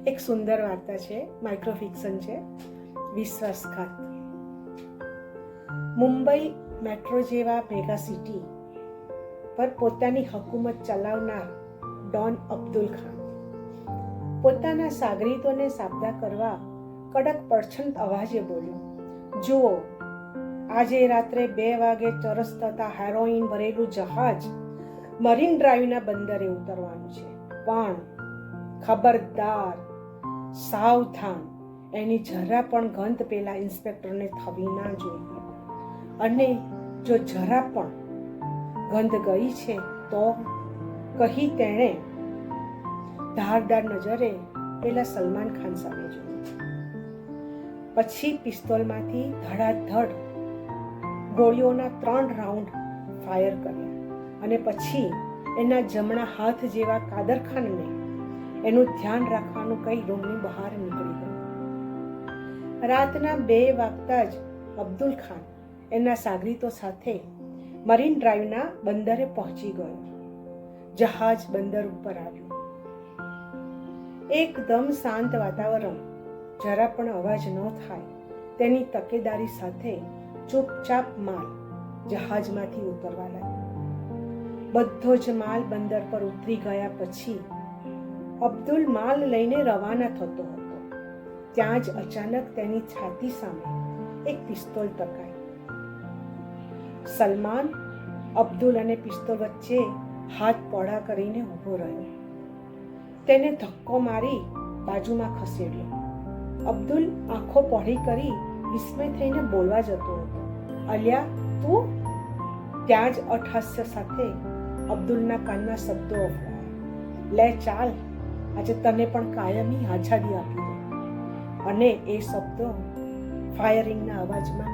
એક સુંદર વાર્તા છે, માઇક્રો ફિક્શન છે, વિશ્વાસઘાત. મુંબઈ મેટ્રો જેવા મેગા સિટી પર પોતાની હુકુમત ચલાવનાર ડોન અબ્દુલ ખાન પોતાના સાગરીતોને સાબદા કરવા કડક પડછંત અવાજે બોલ્યો, જુઓ, આજે રાત્રે 2 વાગે ચરસ થતા હેરોઈન ભરેલું જહાજ મરીન ડ્રાઈવના બંદરે ઉતરવાનું છે, પણ ખબરદાર, સાવધાન, એની જરા પણ ગંધ પેલા ઇન્સ્પેક્ટરને થવી ના જોઈએ, અને જો જરા પણ ગંધ ગઈ છે તો કહી તેણે ધારદાર નજરે પેલા સલમાન ખાન સામે જોયું. પછી પિસ્તોલમાંથી ધડાધડ ગોળીઓના 3 રાઉન્ડ ફાયર કર્યા અને પછી એના જમણા હાથ જેવા કાદરખાનને એનું ધ્યાન રાખવાનું કઈ રૂમની બહાર નીકળી ગયું. રાતના 2 વાગતા જ અબ્દુલ ખાન એના સાગરીતો સાથે મરીન ડ્રાઈવના બંદરે પહોંચી ગયો. જહાજ બંદર ઉપર આવ્યું. એકદમ શાંત વાતાવરણ, જરા પણ અવાજ ન થાય તેની તકેદારી સાથે ચૂપચાપ માલ જહાજમાંથી ઉતરવા લાગ્યો. બધો જ માલ બંદર પર ઉતરી ગયા પછી અબ્દુલ માલ લઈને રવાના થતો હતો. ત્યાં જ અચાનક તેની છાતી સામે એક પિસ્તોલ ટકાઈ. સલમાન અબ્દુલ અને પિસ્તોલ વચ્ચે હાથ પોળા કરીને ઊભો રહ્યો. તેને ધક્કો મારી બાજુમાં ખસેડ્યો. અબ્દુલ આંખો પહોળી કરી વિસ્મય થઈને બોલવા જતો હતો, અલ્યા તું? ત્યાં જ અટહાસ્ય સાથે અબ્દુલના કાનમાં શબ્દો અફડાયા, લે ચાલ, આજે તને પણ કાયમી આઝાદી આપી દો. અને એ શબ્દો ફાયરિંગના અવાજમાં